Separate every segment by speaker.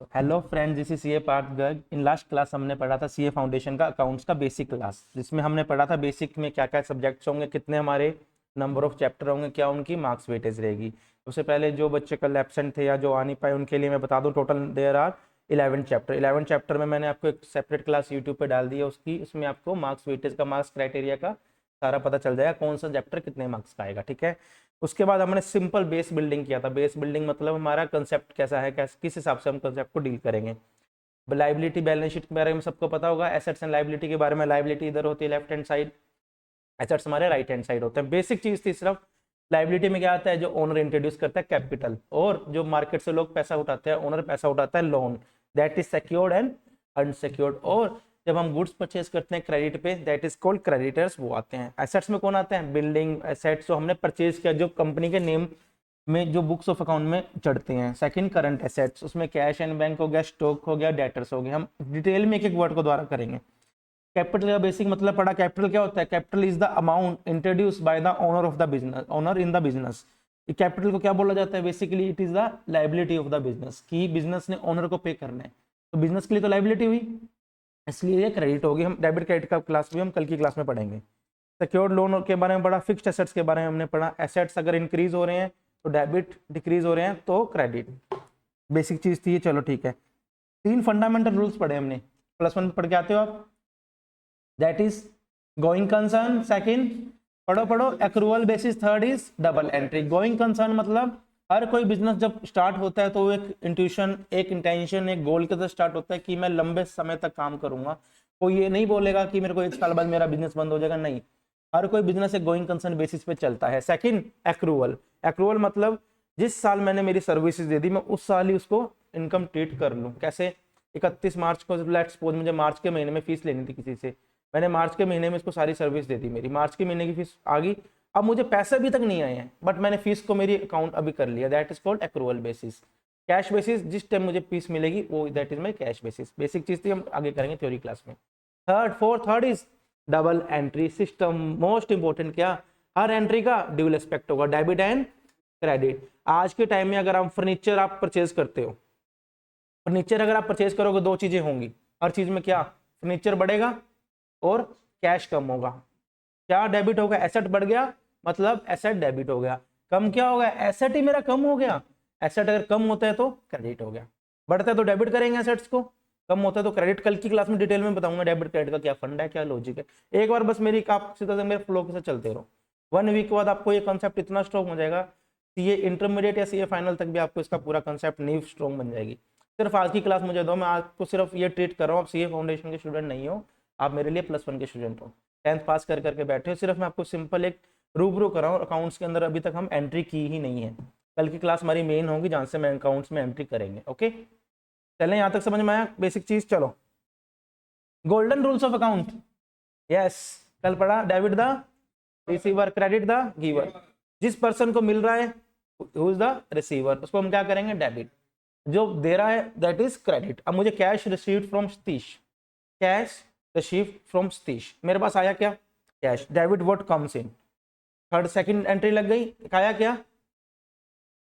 Speaker 1: Hello friends, this is CA Parth Garg. In last class हमने पढ़ा था सीए फाउंडेशन का अकाउंट्स का बेसिक क्लास, जिसमें हमने पढ़ा था बेसिक में क्या क्या सब्जेक्ट्स होंगे, कितने हमारे नंबर ऑफ चैप्टर होंगे, क्या उनकी मार्क्स वेटेज रहेगी। उससे पहले जो बच्चे कल एब्सेंट थे या जो आ नहीं पाए उनके लिए मैं बता दूं, total there are 11 chapter. 11 chapter में मैंने आपको एक सेपरेट क्लास यूट्यूब पे डाल दी है उसकी, उसमें आपको मार्क्स वेटेज का, मार्क्स क्राइटेरिया का सारा पता चल जाएगा, कौन सा चैप्टर कितने मार्क्स का आएगा। ठीक है। उसके बाद हमने सिंपल बेस बिल्डिंग किया था। बेस बिल्डिंग मतलब हमारा कंसेप्ट कैसा है, किस हिसाब से हम कंसेप्ट को डील करेंगे। लाइबिलिटी बैलेंस शीट के बारे में सबको पता होगा, एसेट्स एंड लाइबिलिटी के बारे में। लाइबिलिटी इधर होती है लेफ्ट हैंड साइड, एसेट्स हमारे राइट हैंड साइड होते हैं। बेसिक चीज थी सिर्फ। लाइबिलिटी में क्या आता है, जो ओनर इंट्रोड्यूस करता है कैपिटल, और जो मार्केट से लोग पैसा उठाते हैं, ओनर पैसा उठाता है loan, that is secured and unsecured. और जब हम गुड्स परचेज करते हैं क्रेडिट पे, दैट इज कॉल्ड क्रेडिटर्स, वो आते हैं। एसेट्स में कौन आते हैं, बिल्डिंग एसेट्स जो हमने परचेज किया, जो कंपनी के नेम में जो बुक्स ऑफ अकाउंट में चढ़ते हैं। सेकंड करंट एसेट्स, उसमें कैश एंड बैंक हो गया, स्टॉक हो गया, डेटर्स हो गए। हम डिटेल में एक एक वर्ड को द्वारा करेंगे। कैपिटल का बेसिक मतलब पढ़ा। कैपिटल क्या होता है, capital is the amount introduce by the owner of the business, owner in the business. Capital को क्या बोला जाता है, basically it is the liability of the business, कि बिजनेस ने ओनर को पे करना है, तो बिजनेस के लिए तो लाइबिलिटी हुई, इसलिए ये क्रेडिट होगी। हम डेबिट क्रेडिट का क्लास भी हम कल की क्लास में पढ़ेंगे। सिक्योर्ड लोन के बारे में पढ़ा, फिक्स्ड एसेट्स के बारे में हमने पढ़ा। एसेट्स अगर इंक्रीज हो रहे हैं तो डेबिट, डिक्रीज हो रहे हैं तो क्रेडिट। बेसिक चीज थी ये। चलो ठीक है। 3 फंडामेंटल रूल्स पढ़े हमने, +1 में पढ़ के आते हो आप। That is going concern, second पढ़ो पढ़ो accrual basis, third is double entry. Going concern मतलब हर कोई बिजनेस जब स्टार्ट होता है तो एक इंट्यूशन, एक इंटेंशन, एक गोल के साथ स्टार्ट होता है कि मैं लंबे समय तक काम करूंगा। कोई ये नहीं बोलेगा कि मेरे को 1 साल बाद मेरा बिजनेस बंद हो जाएगा, नहीं। हर कोई बिजनेस एक गोइंग कंसर्न बेसिस पे चलता है। Second accrual. एक्रूअल मतलब जिस साल मैंने मेरी सर्विसेज दे दी, मैं उस साल ही उसको इनकम ट्रीट कर लूँ। कैसे, 31 मार्च को लेट्स सपोज मुझे मार्च के महीने में फीस लेनी थी किसी से, मैंने मार्च के महीने में इसको सारी सर्विस दे दी, मेरी मार्च के महीने की फीस आ गई, अब मुझे पैसे अभी तक नहीं आए हैं, बट मैंने फीस को मेरी अकाउंट अभी कर लिया, that is called accrual basis. Cash basis, जिस टाइम मुझे फीस मिलेगी वो, that is my cash basis. Basic चीज थी, हम आगे करेंगे थ्योरी क्लास में। Third is double entry system. Most important, क्या, हर एंट्री का ड्यूल एस्पेक्ट होगा, डेबिट एंड क्रेडिट। आज के टाइम में अगर हम फर्नीचर आप परचेज करते हो, फर्नीचर अगर आप परचेज करोगे, 2 चीजें होंगी हर चीज में, क्या, फर्नीचर बढ़ेगा और कैश कम होगा। क्या डेबिट होगा, एसेट बढ़ गया मतलब एसेट डेबिट हो गया। कम क्या होगा, एसेट ही मेरा कम हो गया। एसेट अगर कम होता है तो क्रेडिट हो गया, बढ़ता है तो डेबिट करेंगे एसेट्स को, कम होता है तो क्रेडिट। कल की क्लास में डिटेल में बताऊंगा डेबिट क्रेडिट का क्या फंड है, क्या लॉजिक है। एक बार बस मेरी आप सीधा से मेरे फ्लो के साथ चलते रहो, 1 वीक के बाद आपको ये कॉन्सेप्ट इतना स्ट्रॉन्ग हो जाएगा, सीए इंटरमीडिएट या सीए फाइनल तक भी आपको इसका पूरा कॉन्सेप्ट नींव स्ट्रॉन्ग बन जाएगी। सिर्फ आज की क्लास मुझे दो, मैं आपको सिर्फ ये ट्रीट कर रहा हूँ, आप सीए फाउंडेशन के स्टूडेंट नहीं हो, आप मेरे लिए +1 के स्टूडेंट हो, 10th पास कर करके बैठे हो। सिर्फ मैं आपको सिंपल एक रूबरू कर रहा हूँ। अकाउंट्स के अंदर अभी तक हम एंट्री की ही नहीं है, कल की क्लास हमारी मेन होगी जहाँ से मैं अकाउंट्स में एंट्री करेंगे। ओके, चलें, यहाँ तक समझ में आया बेसिक चीज। चलो, golden rules of account, yes, कल पढ़ा। Debit the receiver, credit the giver. जिस पर्सन को मिल रहा है, हु इज द रिसीवर, उसको हम क्या करेंगे, डेबिट। जो दे रहा है दैट इज क्रेडिट। अब मुझे cash received from Satish, cash received from Satish, मेरे पास आया क्या, cash, debit what comes in. Third second entry लग गई, आया क्या,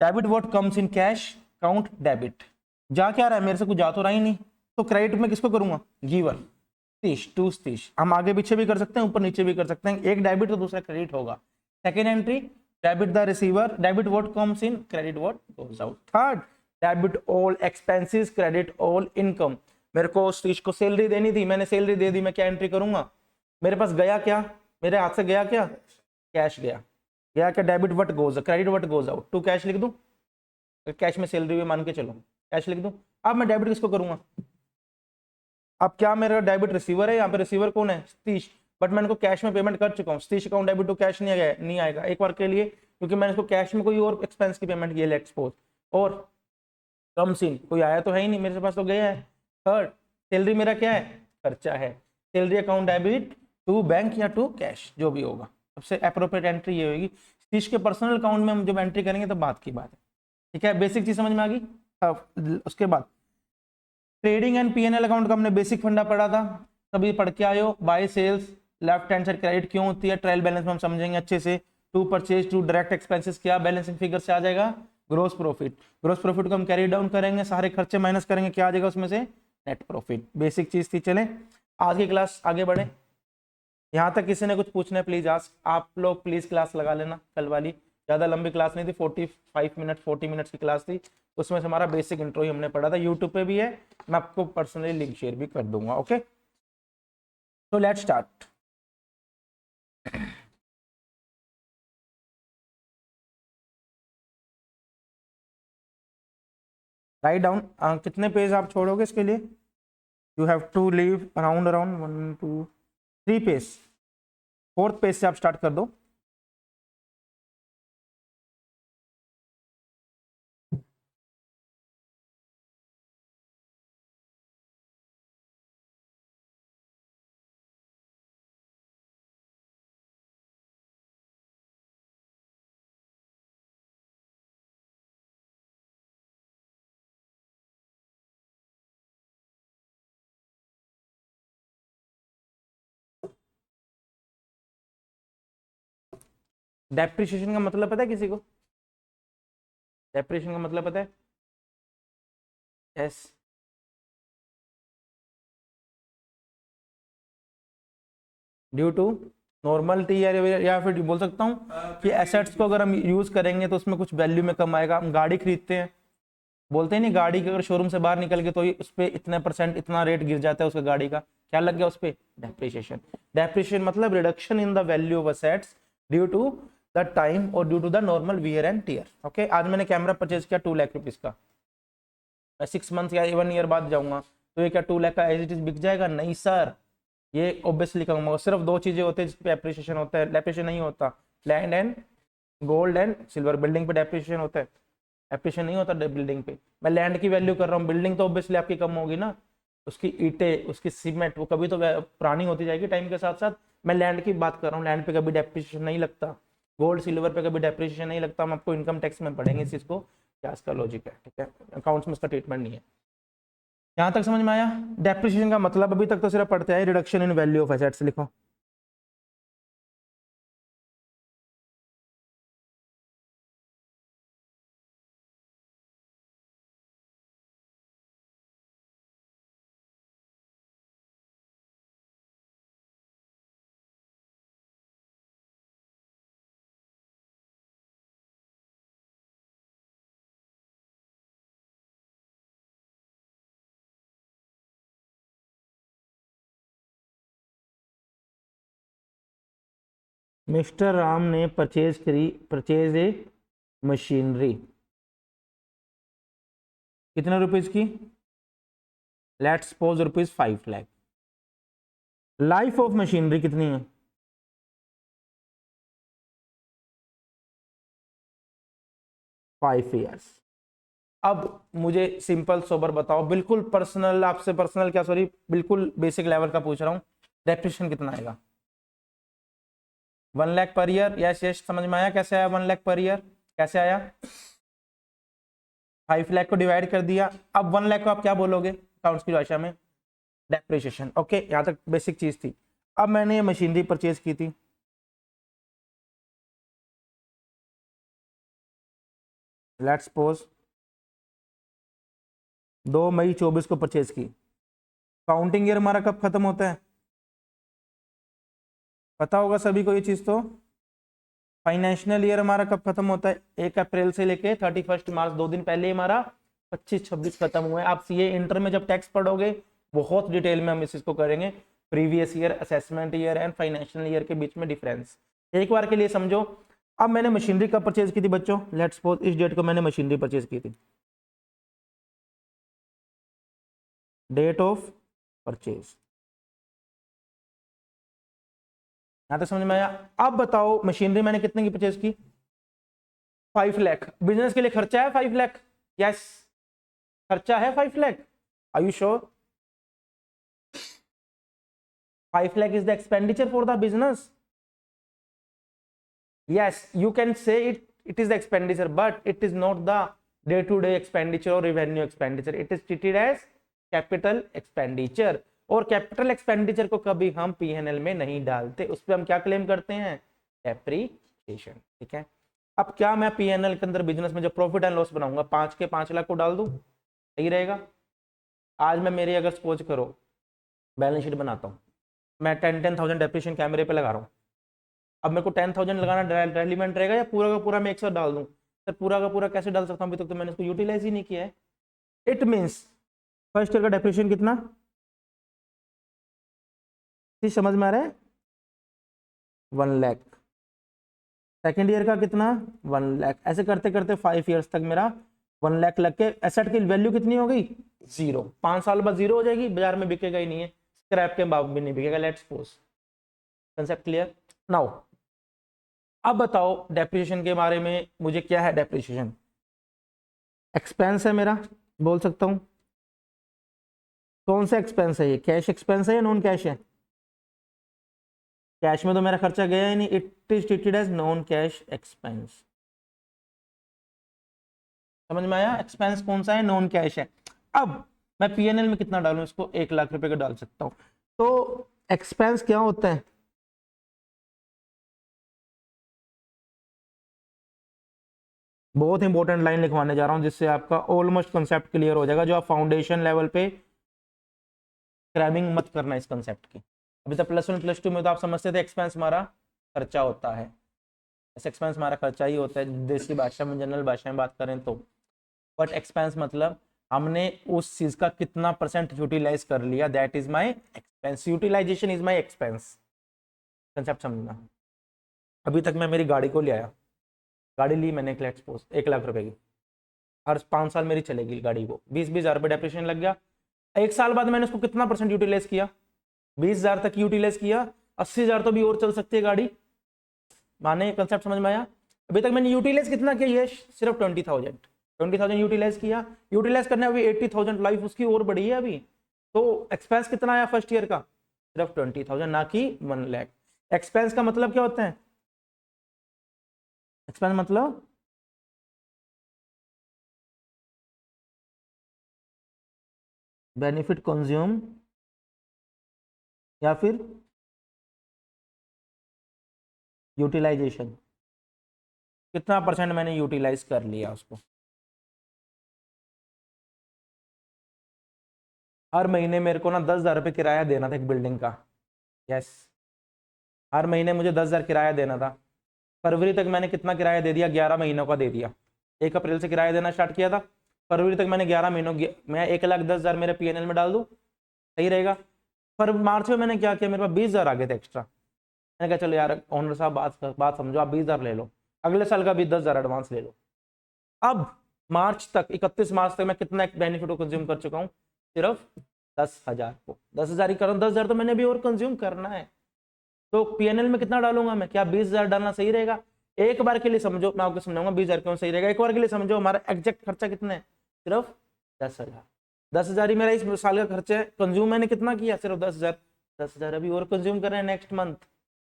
Speaker 1: debit what comes in cash, count debit. जा क्या रहा है, मेरे से कुछ जा तो रहा ही नहीं, तो क्रेडिट में किसको करूंगा, गिवर, सतीश, टू सतीश। हम आगे पीछे भी कर सकते हैं, ऊपर नीचे भी कर सकते हैं, एक डेबिट तो दूसरा क्रेडिट होगा। Second entry, debit the receiver, debit what comes in, credit what goes out. Third, debit all expenses, credit all income. मेरे को सतीश को सैलरी देनी थी, मैंने सैलरी दे दी, मैं क्या एंट्री करूंगा, मेरे पास गया क्या, मेरे हाथ से गया क्या, कैश गया, गया क्या, debit what goes, credit what goes out. To cash लिख दूं, कैश में सैलरी हुई मान के चलो, कैश लिख दूं। अब मैं डेबिट किसको करूंगा, अब क्या मेरा डेबिट रिसीवर है, यहाँ पे रिसीवर कौन है, सतीश, बट मैंने को कैश में पेमेंट कर चुका हूँ। Satish account debit to cash नहीं आएगा एक बार के लिए, क्योंकि मैंने इसको कैश में कोई और एक्सपेंस की पेमेंट की है, लेट्स सपोज, और कम सीन कोई आया तो है ही नहीं, मेरे पास तो गया है। थर्ड, सैलरी मेरा क्या है, खर्चा है, salary account debit to bank या टू कैश, जो भी होगा, सबसे अप्रोप्रिएट एंट्री ये होगी। सतीश के पर्सनल अकाउंट में हम जब एंट्री करेंगे तो बात की बात है, ठीक है, बेसिक चीज समझ में आ गई। उसके बाद ट्रेडिंग एंड पीएनएल अकाउंट का हमने बेसिक फंडा पढ़ा था, सभी पढ़ के आए हो। By sales, left hand side credit क्यों होती है, ट्रायल बैलेंस में हम समझेंगे अच्छे से। To purchase, to direct expenses, क्या बैलेंसिंग फिगर से आ जाएगा, ग्रोस प्रॉफिट। ग्रोस प्रॉफिट को हम कैरी डाउन करेंगे, सारे खर्चे माइनस करेंगे, क्या आ जाएगा उसमें से? Net profit. बेसिक चीज थी। चलें आज की क्लास आगे बढ़े। यहाँ तक किसी ने कुछ पूछना है प्लीज आस्क। आप लोग प्लीज क्लास लगा लेना कल वाली, ज्यादा लंबी क्लास नहीं थी, 45 मिनट 40 मिनट्स की क्लास थी। उसमें से हमारा बेसिक इंट्रो ही हमने पढ़ा था, यूट्यूब पे भी है, मैं आपको पर्सनली लिंक शेयर भी कर दूंगा। ओके तो लेट्स स्टार्ट। Write down. कितने पेज आप छोड़ोगे इसके लिए? You have to leave around 1 2 3 page. 4th page से आप स्टार्ट कर दो। डेप्रिसिएशन का मतलब पता है किसी को? डेप्रिसिएशन का मतलब पता है? यस। ड्यू टू नॉर्मलिटी, या फिर बोल सकता हूँ कि एसेट्स को अगर हम यूज करेंगे तो उसमें कुछ वैल्यू में कम आएगा। हम गाड़ी खरीदते हैं, बोलते हैं नहीं गाड़ी के अगर शोरूम से बाहर निकल गए तो उस पर इतने % इतना रेट गिर जाता है उसका गाड़ी का, क्या लग गया उस पर? डेप्रिसिएशन। डेप्रिसिएशन मतलब reduction in the value of assets due to the time और due to the normal wear and tear. Okay आज मैंने कैमरा परचेज किया 2 लाख रुपीज का, मैं 6 मंथ या 1 ईयर बाद जाऊंगा तो ये क्या 2 लाख का एज इट इज बिक जाएगा? नहीं सर, ये ऑब्वियसली कहूंगा। सिर्फ 2 चीजें होती है जिसपे एप्रिसिएशन होता है, डेप्रिसिएशन नहीं होता। Land and gold and silver. Building पे डेप्रिसिएशन होता है, एप्रिसिएशन नहीं होता बिल्डिंग पे। मैं लैंड की वैल्यू कर रहा हूँ, बिल्डिंग तो ऑब्वियसली आपकी कम होगी ना, उसकी ईंटें उसकी सीमेंट वो कभी तो पुरानी होती जाएगी टाइम के साथ साथ। मैं लैंड की बात कर रहा हूँ, लैंड पे कभी डेप्रिसिएशन नहीं लगता, गोल्ड सिल्वर पे कभी डेप्रिसिएशन नहीं लगता। हम आपको इनकम टैक्स में पढ़ेंगे इस चीज को, क्या इसका लॉजिक है, ठीक है? अकाउंट्स में इसका ट्रीटमेंट नहीं है। यहाँ तक समझ में आया? डेप्रिसिएशन का मतलब अभी तक तो सिर्फ पढ़ते हैं reduction in value of assets. लिखो मिस्टर राम ने परचेज ए मशीनरी कितने रुपीज की? Let's suppose ₹5 lakh. Life of machinery कितनी है? 5 ईयर्स। अब मुझे सिंपल सोबर बताओ, बिल्कुल पर्सनल, आपसे पर्सनल क्या सॉरी बिल्कुल बेसिक लेवल का पूछ रहा हूँ, डेप्रिसिएशन कितना आएगा? 1 lakh per year. Yes yes, समझ में आया कैसे आया 1 लाख पर ईयर? कैसे आया? 5 लाख को डिवाइड कर दिया। अब 1 लाख को आप क्या बोलोगे अकाउंट्स की भाषा में? डेप्रिसिएशन। ओके यहाँ तक बेसिक चीज थी। अब मैंने ये मशीनरी परचेज की थी, लेट्स सपोज 2 मई 24 को परचेज की। काउंटिंग ईयर हमारा कब खत्म होता है? पता होगा सभी को ये चीज तो। फाइनेंशियल ईयर हमारा कब खत्म होता है? 1 अप्रैल से लेके 31 मार्च, 2 दिन पहले हमारा 25-26 खत्म हुआ है। आप सीए इंटर में जब टैक्स पढ़ोगे बहुत डिटेल में हम इस चीज को करेंगे, previous year, assessment year and financial year के बीच में डिफरेंस। एक बार के लिए समझो। अब मैंने मशीनरी कब परचेज की थी बच्चों? लेट्स सपोज इस डेट को मैंने मशीनरी परचेज की थी, डेट ऑफ परचेज। यहां तक समझ में आया? अब बताओ मशीनरी मैंने कितने की परचेज की? 5 लाख। बिजनेस के लिए खर्चा है 5 लाख? यस खर्चा है 5 lakh. Are you sure? 5 lakh is the expenditure for the business. Yes, you can say it is the expenditure, but it is not the day-to-day expenditure or revenue expenditure. It is treated as capital expenditure. और capital expenditure को कभी हम PNL में नहीं डालते, उस पर हम क्या क्लेम करते हैं? डेप्रिसिएशन। ठीक है, अब क्या मैं पीएनएल के अंदर बिजनेस में जब प्रॉफिट एंड लॉस बनाऊंगा 5 को डाल दूं, सही रहेगा। आज मैं मेरी अगर सपोज करो बैलेंस शीट बनाता हूँ, मैं 10,000 डेप्रिसिएशन कैमरे पे लगा रहा हूँ। अब मेरे को 10,000 लगाना रेलिवेंट रहेगा या पूरा का पूरा मैं एक साथ डाल दूं? सर पूरा का पूरा कैसे डाल सकता हूँ, अभी तक तो मैंने इसको यूटिलाइज ही नहीं किया है। इट मीन्स फर्स्ट ईयर का डेप्रिसिएशन कितना, समझ में आ रहा है, 1 लाख। सेकेंड ईयर का कितना, 1 लाख। ऐसे करते करते 5 ईयर्स तक मेरा 1 लाख लग के एसेट की वैल्यू कितनी हो गई, 0। 5 साल बाद 0 हो जाएगी, बाजार में बिकेगा ही नहीं है, स्क्रैप के बाद भी नहीं बिकेगा। Let's suppose, concept clear now. अब बताओ डेप्रिसिएशन के बारे में, मुझे क्या है डेप्रिसिएशन, एक्सपेंस है मेरा, बोल सकता हूं। कौन सा एक्सपेंस है ये, कैश एक्सपेंस है या नॉन कैश है? कैश में तो मेरा खर्चा गया ही नहीं, it is treated as non cash expense. समझ में आया, एक्सपेंस कौन सा है, नॉन कैश है। अब मैं पीएनएल में कितना डालूं इसको, 1 लाख रुपए का डाल सकता हूं। तो एक्सपेंस क्या होता है, बहुत इंपॉर्टेंट लाइन लिखवाने जा रहा हूं जिससे आपका ऑलमोस्ट कंसेप्ट क्लियर हो जाएगा, जो आप फाउंडेशन लेवल पे क्रैमिंग मत करना इस कंसेप्ट की। अभी तक +1 +2 में तो आप समझते थे एक्सपेंस हमारा खर्चा होता है, ऐसे एक्सपेंस हमारा खर्चा ही होता है देश की भाषा में, जनरल भाषा में बात करें तो। बट एक्सपेंस मतलब हमने उस चीज का कितना % यूटिलाइज कर लिया, that is my expense. Utilisation is my expense, concept समझना। अभी तक मैं मेरी गाड़ी को ले आया, गाड़ी ली मैंने, लेट्स सपोज 1 लाख रुपए की, हर 5 साल मेरी चलेगी गाड़ी को, 20-20 हज़ार रुपये डेप्रिसिएशन लग गया। 1 साल बाद मैंने उसको कितना % यूटिलाइज किया, 20 हज़ार तक यूटिलाइज किया, 80 हज़ार तो भी और चल सकती है गाड़ी, माने कंसेप्ट समझ में आया। अभी तक मैंने यूटिलाइज कितना किया, ये सिर्फ 20,000 यूटिलाइज किया। यूटिलाइज करने अभी 80,000, लाइफ उसकी और बढ़ी है अभी। तो एक्सपेंस कितना आया फर्स्ट ईयर का, सिर्फ 20,000, ना कि 1 लाख। एक्सपेंस का मतलब क्या होता है, एक्सपेंस मतलब बेनिफिट कंज्यूम या फिर यूटिलाइजेशन, कितना % मैंने यूटिलाइज कर लिया उसको। हर महीने मेरे को ना 10,000 रुपये किराया देना था एक बिल्डिंग का, यस, हर महीने मुझे 10,000 किराया देना था। फरवरी तक मैंने कितना किराया दे दिया, 11 महीनों का दे दिया। 1 अप्रैल से किराया देना स्टार्ट किया था, फरवरी तक मैंने 11 महीनों, मैं 1,10,000 मेरे पीएनएल में डाल दूँ, सही रहेगा। पर मार्च में मैंने क्या किया, मेरे पास 20,000 आ गए थे एक्स्ट्रा। मैंने कहा चलो यार ओनर साहब बात समझो, आप 20,000 ले लो, अगले साल का भी 10,000 एडवांस ले लो। अब मार्च तक, 31 मार्च तक मैं कितना बेनिफिट को कंज्यूम कर चुका हूँ, सिर्फ 10,000 को। 10,000 ही करूँ, 10,000 तो मैंने भी और कंज्यूम करना है। तो पीएनएल में कितना डालूंगा मैं, क्या 20,000 डालना सही रहेगा? एक बार के लिए समझो, मैं आपको समझाऊंगा 20,000 क्यों सही रहेगा। एक बार के लिए समझो, हमारा एग्जैक्ट खर्चा कितना है, सिर्फ 10,000। 10,000 ही मेरा इस साल का खर्चा है, कंज्यूम मैंने कितना किया, सिर्फ 10,000। 10,000 अभी और कंज्यूम कर रहे हैं नेक्स्ट मंथ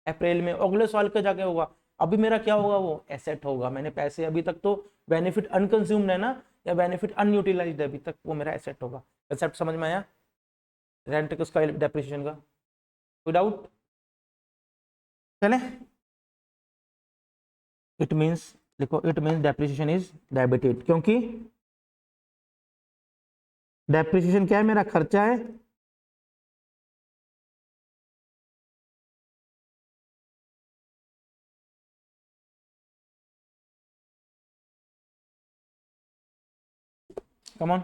Speaker 1: अप्रैल में, अगले साल का जाके होगा। अभी मेरा क्या होगा, वो एसेट होगा। मैंने पैसे अभी तक तो बेनिफिट अनकंज्यूम्ड है ना, या बेनिफिट अनयूटिलाइज्ड है अभी तक, वो मेरा एसेट होगा। कंसेप्ट समझ में आया, रेंट उसका डेप्रिसिएशन का, कोई डाउट? चले, इट मीन्स देखो, it means depreciation is debited, क्योंकि डेप्रिसिएशन क्या है, मेरा खर्चा है। Come on,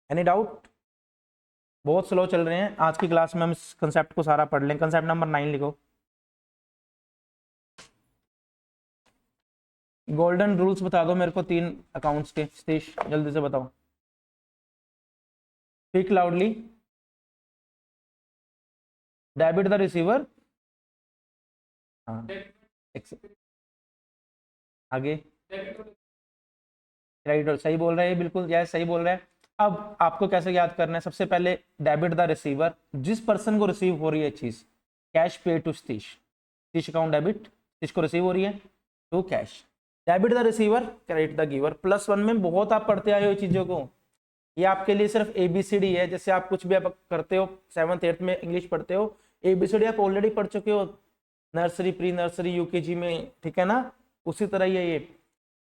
Speaker 1: any doubt? बहुत स्लो चल रहे हैं आज की क्लास में, हम इस कंसेप्ट को सारा पढ़ लें। कंसेप्ट नंबर 9 लिखो, गोल्डन रूल्स बता दो मेरे को 3 अकाउंट्स के, सतीश जल्दी से बताओ, speak loudly. Debit the receiver, हाँ, आगे क्रेडिटर, सही बोल रहे हैं, बिल्कुल यस सही बोल रहे हैं। अब आपको कैसे याद करना है, सबसे पहले डेबिट द रिसीवर, जिस पर्सन को रिसीव हो रही है चीज, cash pay to Satish, Satish account debit, Satish को रिसीव हो रही है to cash. Debit the receiver, credit the giver. +1 में बहुत आप पढ़ते आए हो चीजों को, ये आपके लिए सिर्फ ABCD है। जैसे आप कुछ भी आप करते हो 7th 8th में इंग्लिश पढ़ते हो, ABCD आप ऑलरेडी पढ़ चुके हो, नर्सरी, प्री नर्सरी, यूकेजी में, ठीक है ना, उसी तरह ही है ये।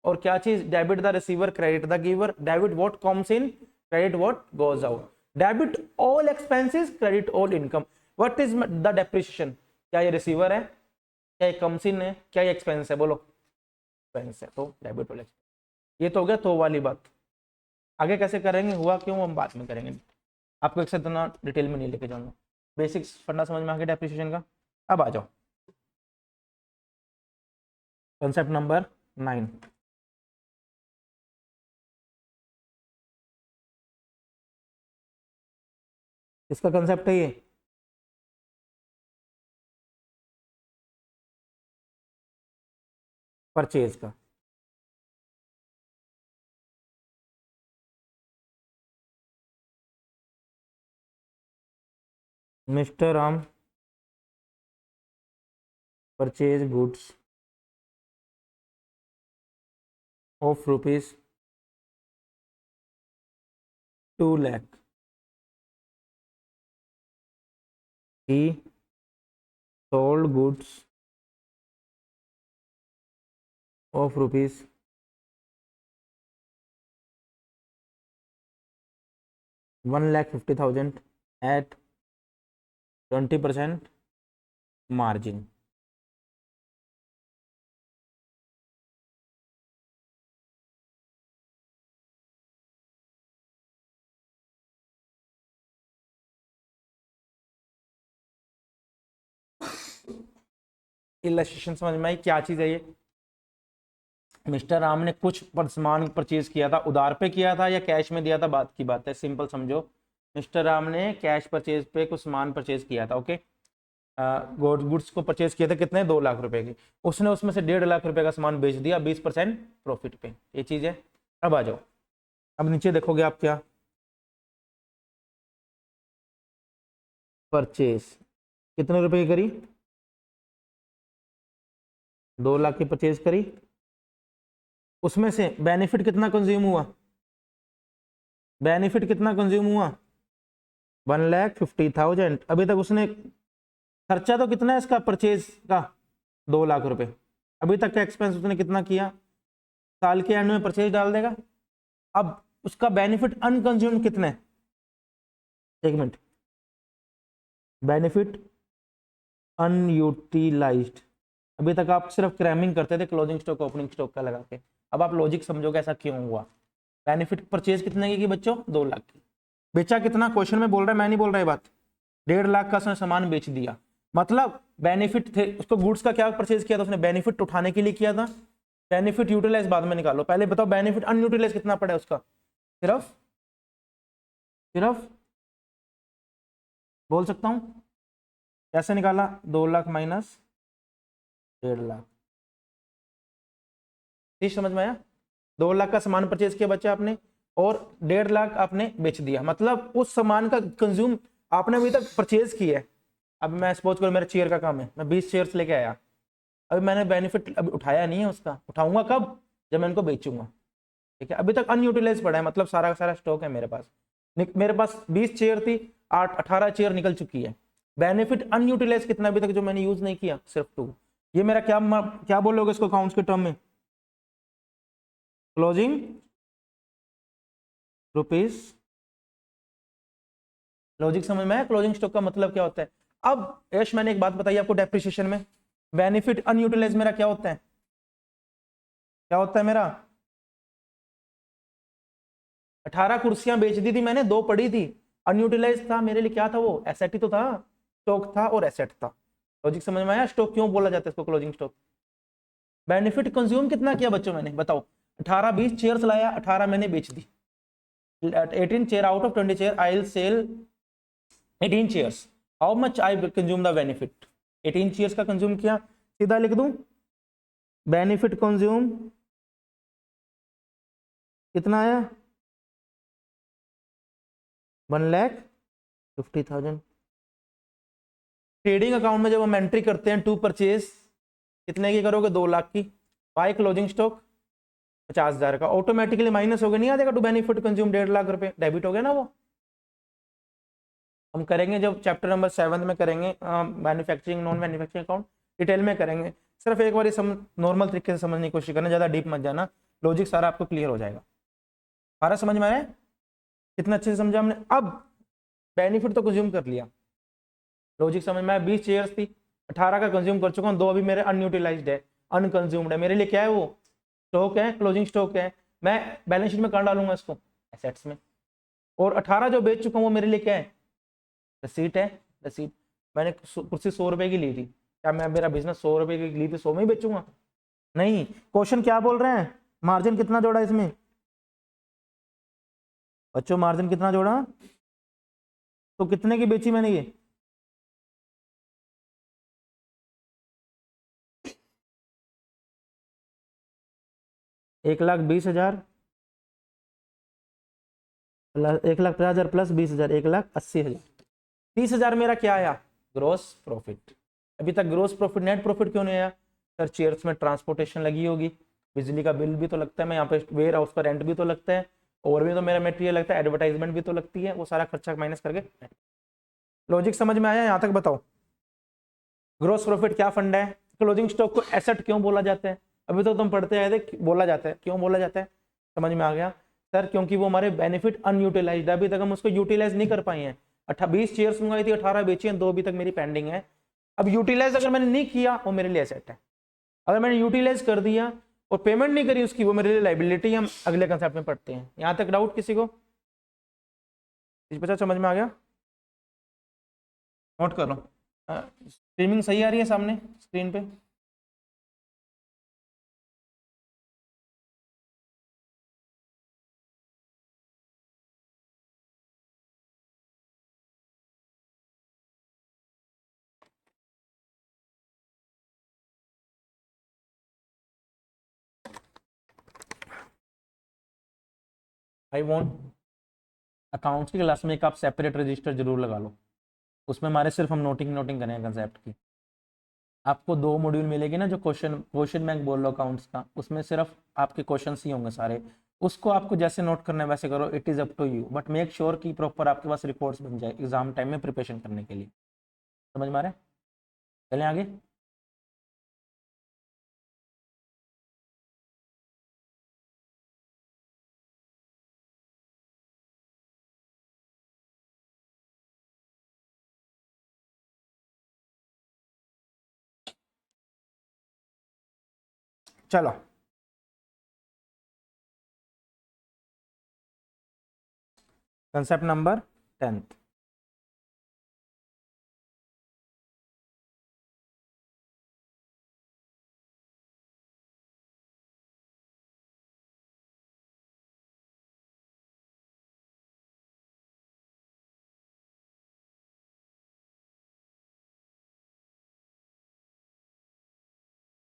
Speaker 1: और क्या चीज, debit the receiver, credit the giver, debit what comes in, credit what goes out, debit all expenses, credit all income. What is the depreciation, क्या ये रिसीवर है, क्या ये कम्स इन है, क्या ये एक्सपेंस है, बोलो एक्सपेंस है, तो डेबिट ऑल एक्सपेंस। ये तो हो गया तो वाली बात। आगे कैसे करेंगे, हुआ क्यों, हम बाद में करेंगे, आपको एक साथ इतना डिटेल में नहीं लेके जाऊंगा। बेसिक्स फंडा समझ में आ गया डेप्रिसिएशन का। अब आ जाओ कंसेप्ट नंबर 9। इसका कंसेप्ट है ये, परचेज का। Mister Ram purchase goods of rupees 2 lakh. he sold goods of rupees 1,50,000 at 20% margin। Illustration समझ में आई, क्या चीज है ये, मिस्टर राम ने कुछ सामान परचेज किया था, उधार पे किया था या कैश में दिया था, बात की बात है, सिंपल समझो। मिस्टर राम ने कैश परचेज पे कुछ सामान परचेज किया था, ओके, गुड्स को परचेज किया था, कितने, 2 लाख रुपए की, उसने उसमें से 1.5 लाख रुपए का सामान बेच दिया 20% प्रॉफिट पे, ये चीज है। अब आ जाओ, अब नीचे देखोगे आप क्या, परचेज कितने रुपए की करी, 2 लाख की परचेज करी, उसमें से बेनिफिट कितना कंज्यूम हुआ, बेनिफिट कितना कंज्यूम हुआ, 1,50,000। अभी तक उसने खर्चा तो कितना है इसका परचेज का, 2 लाख रुपए। अभी तक का एक्सपेंस उसने कितना किया, साल के एंड में परचेज डाल देगा। अब उसका बेनिफिट अनकंज्यूम्ड कितना है, एक मिनट, बेनिफिट अनयूटिलाइज्ड। अभी तक आप सिर्फ क्रैमिंग करते थे क्लोजिंग स्टॉक ओपनिंग स्टॉक का लगा के, अब आप लॉजिक समझोगे ऐसा क्यों हुआ। बेनिफिट परचेज कितने की बच्चों, 2 लाख की, बेचा कितना, क्वेश्चन में बोल रहा है, मैं नहीं बोल रहा है बात, 1.5 लाख का उसने सामान बेच दिया, मतलब बेनिफिट थे उसको, गुड्स का क्या परचेज किया था उसने, बेनिफिट उठाने के लिए किया था, बेनिफिट यूटिलाइज बाद में निकालो, पहले बताओ बेनिफिट अनयूटिलाइज कितना पड़ा है उसका, सिर्फ सिर्फ बोल सकता हूं कैसे निकाला, 2 लाख माइनस 1.5 लाख, ठीक समझ में आया। 2 लाख का सामान परचेज किया बच्चा आपने, और 1.5 लाख आपने बेच दिया, मतलब उस सामान का कंज्यूम आपने अभी तक परचेज किया है। अब मैं सपोज करो मेरा चेयर का काम है, मैं 20 चेयर्स लेके आया, अभी मैंने बेनिफिट अभी उठाया नहीं है उसका, उठाऊंगा कब, जब मैं इनको बेचूंगा, ठीक है। अभी तक अनयूटिलाइज पड़ा है, मतलब सारा का सारा स्टॉक है मेरे पास, मेरे पास 20 चेयर थी, 18 चेयर निकल चुकी है, बेनिफिट अनयूटिलाइज कितना अभी तक जो मैंने यूज नहीं किया, सिर्फ 2। ये मेरा क्या क्या बोलोगे इसको अकाउंट्स के टर्म में, क्लोजिंग रुपीज, लॉजिक समझ में आया, क्लोजिंग स्टॉक का मतलब क्या होता है। अब यश मैंने एक बात बताई आपको, डेप्रिसिएशन में बेनिफिट अनयूटिलाइज मेरा क्या होता है, क्या होता है मेरा, 18 कुर्सियां बेच दी थी मैंने, 2 पड़ी थी, अनयूटिलाइज था मेरे लिए, क्या था वो, एसेट ही तो था, स्टॉक था और एसेट था। लॉजिक समझ में आया, स्टॉक क्यों बोला जाता है इसको क्लोजिंग स्टॉक। बेनिफिट कंज्यूम कितना किया बच्चों मैंने, बताओ, 18-20 चेयर्स लाया, 18 मैंने बेच दी, 18 chair out of 20 chair I will sell 18 chairs, how much I consume the benefit, 18 chairs का कंज्यूम किया, सीधा लिख दूं, बेनिफिट कंज्यूम कितना आया, 1,50,000। ट्रेडिंग अकाउंट में जब हम एंट्री करते हैं टू परचेज, कितने की करोगे, 2 लाख की, बाय क्लोजिंग स्टॉक 50,000 का, ऑटोमेटिकली माइनस हो गया, नहीं आ जाएगा टू बेनिफिट कंज्यूम 1.5 लाख रुपए, डेबिट हो गया ना वो। हम करेंगे जब चैप्टर नंबर 7 में करेंगे manufacturing non manufacturing account, detail में करेंगे, सिर्फ एक बार नॉर्मल तरीके से समझने की कोशिश करना, ज़्यादा डीप मत जाना, लॉजिक सारा आपको क्लियर हो जाएगा। सारा समझ में आया? कितना अच्छे से समझा हमने। अब बेनिफिट तो कंज्यूम कर लिया, लॉजिक समझ में आया। 20 चेयर्स थी, 18 का कंज्यूम कर चुका हूँ, 2 अभी मेरे अनयूटिलाइज्ड है, अनकंज्यूम्ड है, मेरे लिए क्या है वो, स्टॉक है, क्लोजिंग स्टॉक है, मैं बैलेंस शीट में कहाँ डालूंगा इसको, एसेट्स में। और 18 जो बेच चुका हूँ वो मेरे लिए क्या है, रसीट है, रसीट। मैंने कुर्सी 100 रुपए की ली थी, क्या मैं मेरा बिजनेस 100 रुपए की ली थी 100 में ही बेचूंगा? नहीं। क्वेश्चन क्या बोल रहे हैं, मार्जिन कितना जोड़ा इसमें बच्चों, मार्जिन कितना जोड़ा, तो कितने की बेची मैंने ये, एक लाख 20,000 प्लस 1,50,000 प्लस 20,000, 1,80,000। 30,000 मेरा क्या आया, ग्रोस प्रॉफिट। अभी तक ग्रोस प्रॉफिट, नेट प्रॉफिट क्यों नहीं आया? सर चेयर्स में ट्रांसपोर्टेशन लगी होगी, बिजली का बिल भी तो लगता है, मैं यहाँ पे वेयर हाउस का रेंट भी तो लगता है, और भी तो मेरा मटेरियल लगता है, एडवर्टाइजमेंट भी तो लगती है, वो सारा खर्चा माइनस करके। लॉजिक समझ में आया यहाँ तक? बताओ ग्रोस प्रॉफिट क्या फंड है, क्लोजिंग स्टॉक को एसेट क्यों बोला जाता है, अभी तो तुम पढ़ते आए थे, बोला जाता है, क्यों बोला जाता है, समझ में आ गया? सर क्योंकि वो हमारे बेनिफिट अनयूटिलाइज्ड है, अभी तक हम उसको यूटिलाइज नहीं कर पाए हैं। 20 चेयर्स मंगाई थी, 18 बेची हैं, 2 अभी तक मेरी पेंडिंग है। अब यूटिलाइज अगर मैंने नहीं किया वो मेरे लिए एसेट है, अगर मैंने यूटिलाइज कर दिया और पेमेंट नहीं करी उसकी, वो मेरे लिए लाइबिलिटी। हम अगले कंसेप्ट में पढ़ते हैं। यहाँ तक डाउट किसी को? इस बच्चा समझ में आ गया? नोट कर लो। स्ट्रीमिंग सही आ रही है सामने स्क्रीन पे? आई वॉन्ट अकाउंट्स की क्लास में एक आप सेपरेट रजिस्टर जरूर लगा लो, उसमें हमारे सिर्फ हम नोटिंग नोटिंग करें कंसेप्ट की। आपको 2 मॉड्यूल मिलेगी ना, जो क्वेश्चन बैंक बोल लो अकाउंट्स का, उसमें सिर्फ आपके क्वेश्चन ही होंगे सारे, उसको आपको जैसे नोट करना है वैसे करो, it is up to you, but make sure कि प्रॉपर आपके पास रिपोर्ट्स बन जाए एग्जाम टाइम में प्रिपरेशन करने के लिए। समझ में आ रहा है? चलें आगे। चलो concept number 10th।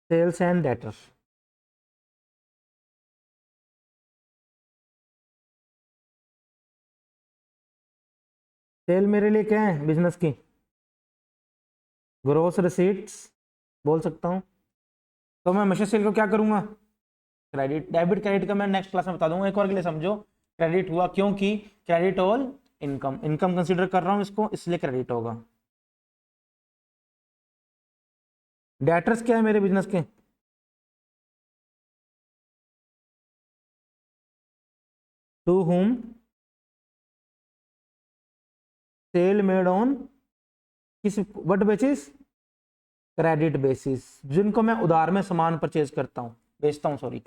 Speaker 1: Sales and debtors. Sale मेरे लिए क्या है बिजनेस की, ग्रोस रिसीट्स बोल सकता हूँ। तो मैं हमेशा सेल को क्या करूंगा, क्रेडिट, डेबिट क्रेडिट का मैं नेक्स्ट क्लास में बता दूंगा, एक और के लिए समझो। क्रेडिट हुआ क्योंकि credit all income, income consider कर रहा हूँ इसको, इसलिए क्रेडिट होगा। डेटर्स क्या है मेरे बिजनेस के, to whom sale made on किस व्हाट बेसिस, क्रेडिट बेसिस, जिनको मैं उधार में सामान परचेज करता हूँ, बेचता हूँ सॉरी।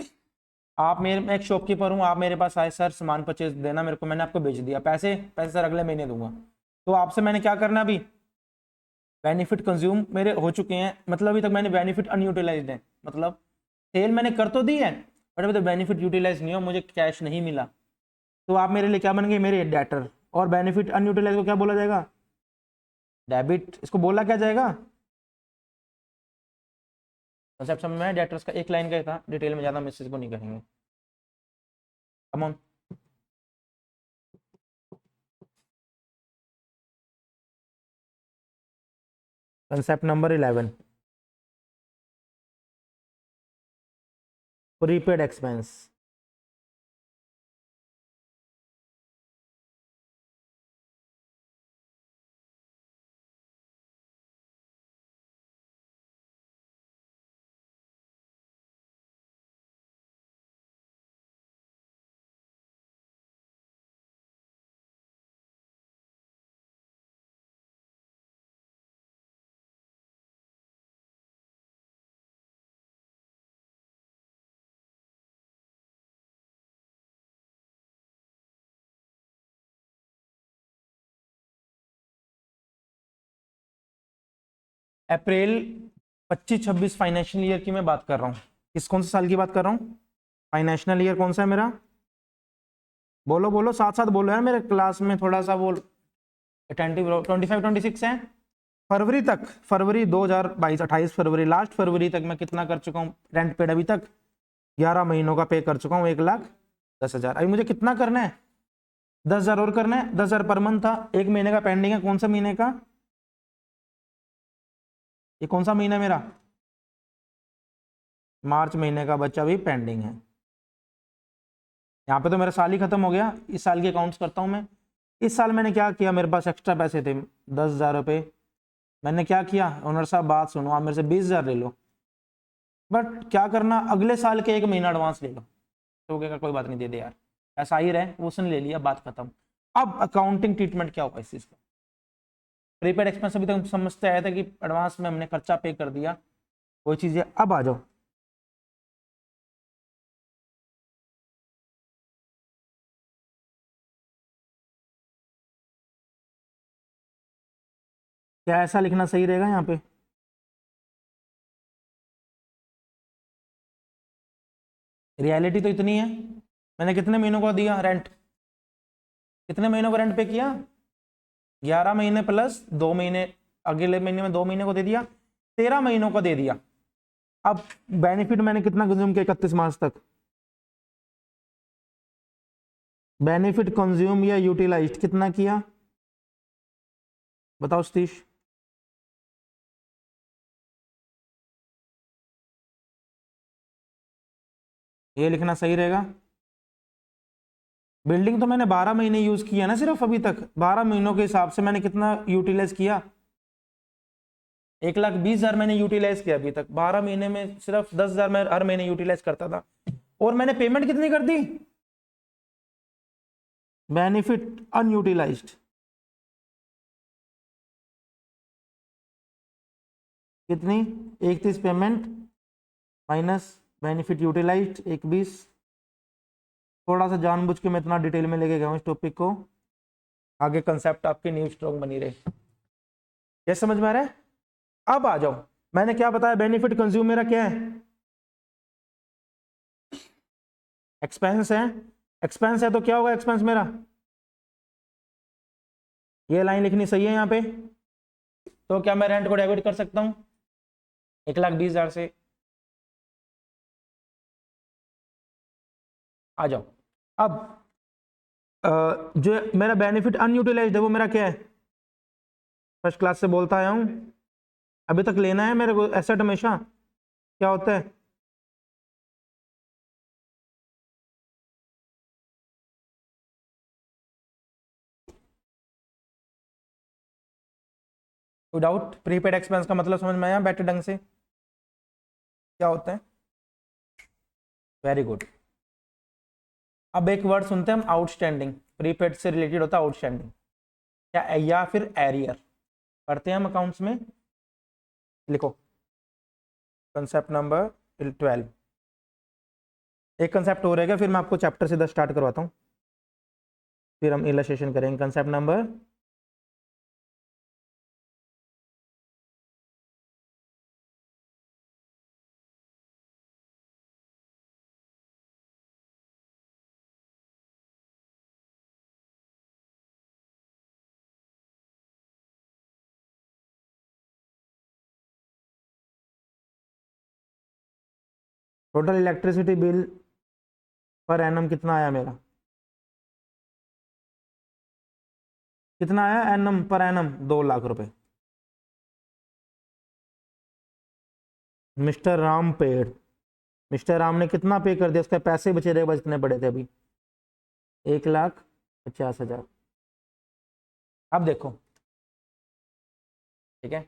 Speaker 1: आप मेरे, मैं एक शॉपकीपर हूँ, आप मेरे पास आए सर सामान परचेज देना मेरे को, मैंने आपको बेच दिया, पैसे पैसे सर अगले महीने दूंगा, तो आपसे मैंने क्या करना, अभी बेनिफिट कंज्यूम मेरे हो चुके हैं, मतलब अभी तक मैंने बेनिफिट अनयूटिलाइज्ड है, मतलब सेल मैंने कर तो दी है बट अभी तक बेनिफिट यूटिलाइज नहीं हो, मुझे कैश नहीं मिला, तो आप मेरे लिए क्या बन गए, मेरे डेटर। और बेनिफिट अनयूटिलाइज को क्या बोला जाएगा, डेबिट। इसको बोला क्या जाएगा, कंसेप्ट समझ में? डेटर्स का एक लाइन का था, डिटेल में ज्यादा मैसेज को नहीं करेंगे। Come on. Concept number 11, prepaid expense. April 25-26 financial year की मैं बात कर रहा हूँ। किस कौन से साल की बात कर रहा हूँ? फाइनेंशियल ईयर कौन सा है मेरा? बोलो बोलो, साथ साथ बोलो यार, मेरे क्लास में थोड़ा सा वो अटेंटिव। 25-26 है। फरवरी तक, फरवरी 2022, 28 फरवरी, लास्ट फरवरी तक मैं कितना कर चुका हूँ रेंट पेड? अभी तक 11 महीनों का पे कर चुका हूँ, 1,10,000। अभी मुझे कितना करना है? 10,000 और करना है। 10,000 पर मंथ था, एक महीने का पेंडिंग है। कौन सा महीने का? ये कौन सा महीना है मेरा? मार्च महीने का बच्चा भी पेंडिंग है। यहाँ पे तो मेरा साल ही खत्म हो गया। इस साल के अकाउंट्स करता हूँ मैं। इस साल मैंने क्या किया, मेरे पास एक्स्ट्रा पैसे थे 10,000 रुपये। मैंने क्या किया, ओनर साहब बात सुनो, आप मेरे से 20,000 ले लो, बट क्या करना, अगले साल के 1 महीना एडवांस ले लो। तो कहेगा कोई बात नहीं, दे दे यार, ऐसा ही रहे। वो उसने ले लिया, बात खत्म। अब अकाउंटिंग ट्रीटमेंट क्या होगा इस चीज का? प्रीपेड एक्सपेंस अभी तक समझते आए थे कि एडवांस में हमने खर्चा पे कर दिया, कोई चीज़ है। अब आ जाओ, क्या ऐसा लिखना सही रहेगा यहाँ पे? रियलिटी तो इतनी है, मैंने कितने महीनों को दिया रेंट? कितने महीनों का रेंट पे किया? 11 महीने प्लस 2 महीने, अगले महीने में 2 महीने को दे दिया, 13 महीनों को दे दिया। अब बेनिफिट मैंने कितना कंज्यूम किया 31 मार्च तक? बेनिफिट कंज्यूम या यूटिलाइज्ड कितना किया बताओ सतीश? ये लिखना सही रहेगा। बिल्डिंग तो मैंने 12 महीने यूज किया ना सिर्फ अभी तक। 12 महीनों के हिसाब से मैंने कितना यूटिलाइज किया? 1,20,000 मैंने यूटिलाइज किया अभी तक। 12 महीने में सिर्फ 10,000 मैं हर महीने यूटिलाइज करता था। और मैंने पेमेंट कितनी कर दी? बेनिफिट अनयूटिलाइज्ड कितनी? 31 पेमेंट माइनस बेनिफिट यूटिलाइज्ड 21। थोड़ा सा जानबूझ के मैं इतना डिटेल में लेके गया हूँ इस टॉपिक को, आगे कंसेप्ट आपकी न्यू स्ट्रॉन्ग बनी रहे। ये समझ में आ रहा है? अब आ जाओ, मैंने क्या बताया, बेनिफिट कंज्यूम मेरा क्या है? एक्सपेंस है। एक्सपेंस है तो क्या होगा एक्सपेंस मेरा? ये लाइन लिखनी सही है यहाँ पे। तो क्या मैं रेंट को डेबिट कर सकता हूँ 1,20,000 से? आ जाओ। अब जो मेरा बेनिफिट अनयूटिलाइज्ड है वो मेरा क्या है? फर्स्ट क्लास से बोलता आया हूँ, अभी तक लेना है मेरे को एसेट हमेशा। क्या होता है? विदाउट प्रीपेड एक्सपेंस का मतलब समझ में आया बेटर ढंग से? क्या होता है? Very good. अब एक वर्ड सुनते हैं हम, आउटस्टैंडिंग। प्रीपेड से रिलेटेड होता है आउटस्टैंडिंग, क्या या फिर एरियर। पढ़ते हैं हम अकाउंट्स में। लिखो कंसेप्ट नंबर 12। एक कंसेप्ट हो रहेगा, फिर मैं आपको चैप्टर से 10 स्टार्ट करवाता हूँ, फिर हम इलस्ट्रेशन करेंगे। Concept number total electricity bill per annum कितना आया मेरा? कितना आया एनम पर एनम? 2 लाख रुपए। Mister Ram paid, mister Ram ने कितना पे कर दिया? उसके पैसे बचे रहे बस कितने पड़े थे अभी? 1,50,000। अब देखो, ठीक है,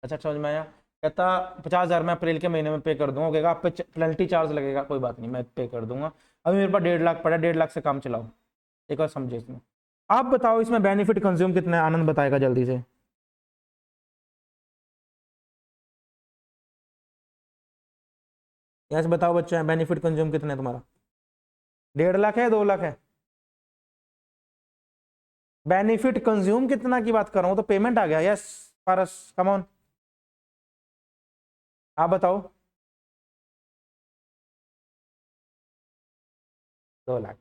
Speaker 1: अच्छा समझ में आया? कहता 50,000 मैं अप्रैल के महीने में पे कर दूंगा। कहेगा आप पे पेनल्टी चार्ज लगेगा, कोई बात नहीं मैं पे कर दूंगा। अभी मेरे पास 1,50,000 पड़ा, 1,50,000 से काम चलाओ। एक बार समझे इसमें। आप बताओ इसमें बेनिफिट कंज्यूम कितना है? आनंद बताएगा जल्दी से। यस बताओ बच्चे, बेनिफिट कंज्यूम कितना है तुम्हारा? 1,50,000 है, 2 लाख है? बेनिफिट कंज्यूम कितना की बात कर रहा हूँ, तो पेमेंट आ गया। Yes Paras come on. आप बताओ। 2 लाख।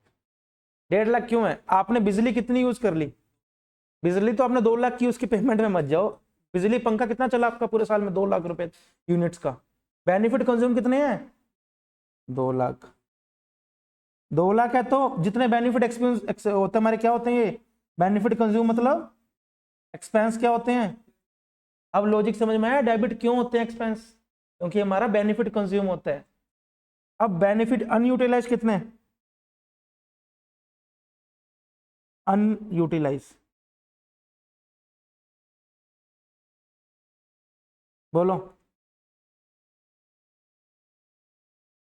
Speaker 1: 1.5 लाख क्यों है? आपने बिजली कितनी यूज कर ली? बिजली तो आपने 2 लाख की, उसकी पेमेंट में मत जाओ। बिजली पंखा कितना चला आपका पूरे साल में? 2 लाख रुपए यूनिट्स का। बेनिफिट कंज्यूम कितने हैं? 2 लाख। 2 लाख है तो जितने बेनिफिट एक्सपेंस होते हैं हमारे, क्या होते हैं ये बेनिफिट कंज्यूम मतलब एक्सपेंस क्या होते हैं? अब लॉजिक समझ में आया डेबिट क्यों होते हैं एक्सपेंस? क्योंकि हमारा बेनिफिट कंज्यूम होता है। अब बेनिफिट अनयूटिलाइज कितने? अनयूटिलाइज बोलो।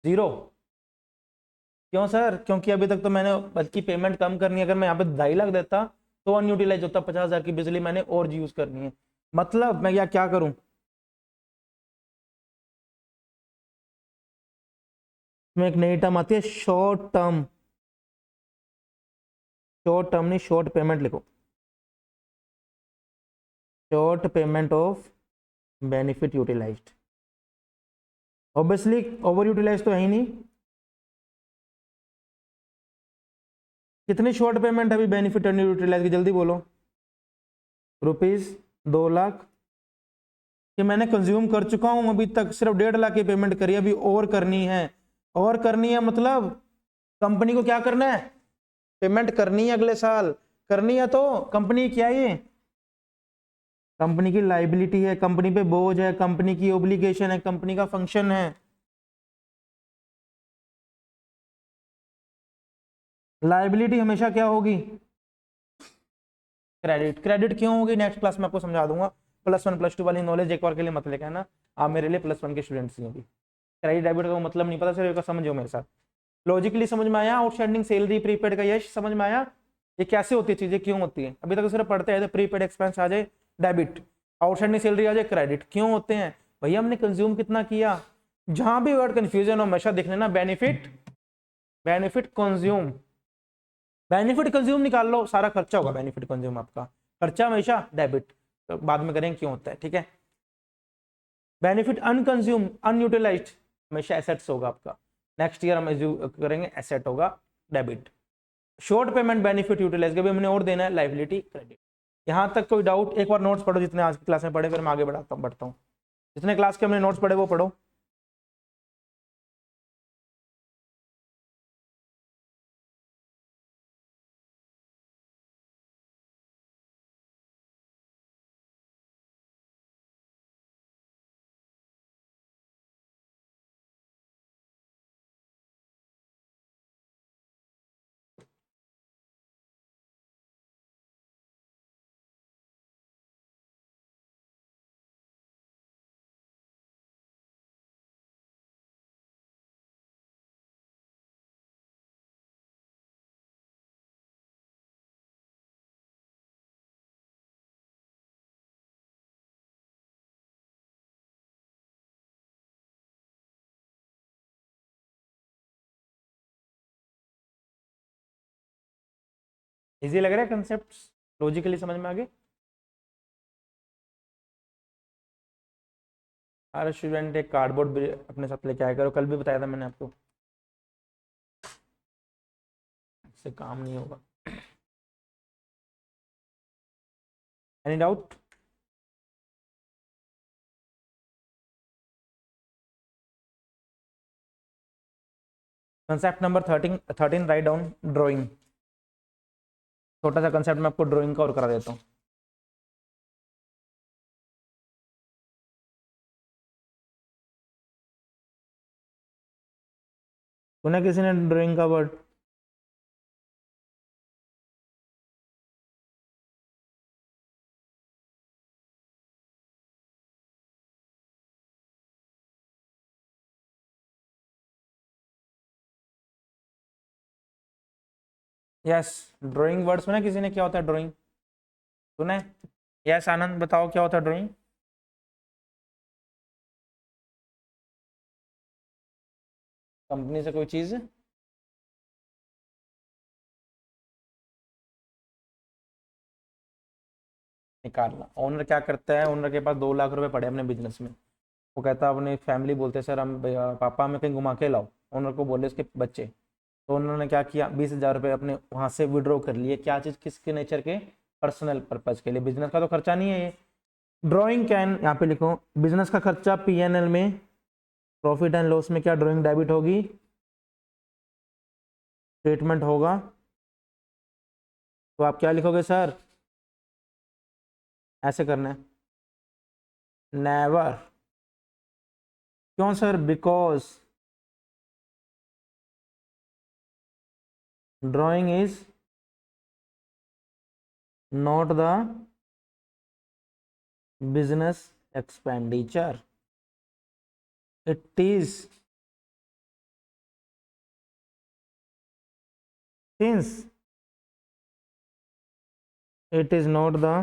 Speaker 1: 0। क्यों सर? क्योंकि अभी तक तो मैंने बल्कि पेमेंट कम करनी है। अगर मैं यहाँ पे 2.5 लाख देता तो अनयूटिलाइज होता, 50,000 की बिजली मैंने और यूज करनी है। मतलब मैं क्या करूं? में एक नई टर्म आती है शॉर्ट टर्म। शॉर्ट टर्म नहीं, शॉर्ट पेमेंट लिखो। Short payment of benefit utilised. Obviously over utilise तो है ही नहीं। कितनी शॉर्ट पेमेंट अभी बेनिफिट यूटिलाइज की? जल्दी बोलो। ₹2 लाख कि मैंने कंज्यूम कर चुका हूं, अभी तक सिर्फ 1.5 लाख की पेमेंट करी, अभी और करनी है। और करनी है मतलब कंपनी को क्या करना है? पेमेंट करनी है अगले साल। करनी है तो कंपनी क्या है ये? कंपनी की लाइबिलिटी है, कंपनी पे बोझ है, कंपनी की ओब्लिगेशन है, कंपनी का फंक्शन है। लाइबिलिटी हमेशा क्या होगी? क्रेडिट। क्रेडिट क्यों होगी नेक्स्ट क्लास में आपको समझा दूंगा। +1 +2 वाली नॉलेज एक बार के लिए मत लेके आना, आप मेरे लिए +1 के स्टूडेंट्स ही होगी। क्रेडिट डेबिट का मतलब नहीं पता, सिर्फ समझो मेरे साथ। लॉजिकली समझ में आया? आउटस्टैंडिंग सैलरी, प्रीपेड का यश समझ में आया? ये कैसे होती है चीजें, क्यों होती है? अभी तक तो सिर्फ पढ़ते हैं प्रीपेड एक्सपेंस आ जाए डेबिट, आउटस्टैंडिंग सैलरी आ जाए क्रेडिट। क्यों होते हैं भैया? हमने कंज्यूम कितना किया। जहां भी वर्ड कंफ्यूजन हो हमेशा देख लेना benefit, benefit consume. Benefit consume निकाल लो, सारा खर्चा होगा बेनिफिट कंज्यूम आपका। खर्चा हमेशा डेबिट। तो बाद में करेंगे क्यों होता है, ठीक है। बेनिफिट अनकंज्यूम अनयूटिलाइज्ड हमेशा एसेट्स होगा आपका। नेक्स्ट ईयर हम करेंगे एसेट होगा debit. Short payment benefit utilise के भी हमने और देना है लाइबिलिटी क्रेडिट। यहां तक कोई डाउट? एक बार नोट्स पढ़ो जितने आज की क्लास में पढ़े, फिर मैं आगे बढ़ता हूँ। जितने क्लास के हमने नोट्स पढ़े वो पढ़ो। इजी लग रहा है कंसेप्ट? लॉजिकली समझ में आ गए? हर स्टूडेंट एक कार्डबोर्ड भी अपने साथ लेके आया करो, कल भी बताया था मैंने आपको, इससे काम नहीं होगा। Any doubt? Concept number 13 write down drawing. छोटा सा कंसेप्ट मैं आपको ड्राइंग का और करा देता हूँ। सुना किसी ने ड्राइंग का वर्ड? यस, ड्राइंग वर्ड सुना किसी ने? क्या होता है ड्राइंग? सुना है? यस आनंद बताओ क्या होता है ड्राइंग? कंपनी से कोई चीज निकालना। ओनर क्या करता है? ओनर के पास 2 लाख रुपए पड़े अपने बिजनेस में, वो कहता अपनी फैमिली बोलते सर हम पापा हमें कहीं घुमा के लाओ, ओनर को बोले उसके बच्चे, तो उन्होंने क्या किया 20,000 रुपये अपने वहाँ से विड्रॉ कर लिए। क्या चीज़, किसके नेचर के, पर्सनल पर्पज के लिए, बिजनेस का तो खर्चा नहीं है ये। ड्राइंग कैन, यहाँ पे लिखो बिजनेस का खर्चा P&L में, प्रॉफिट एंड लॉस में क्या ड्राइंग डेबिट होगी, स्टेटमेंट होगा। तो आप क्या लिखोगे सर, ऐसे करना है, नेवर। क्यों sir, because drawing is not the business expenditure, it is, since it is not the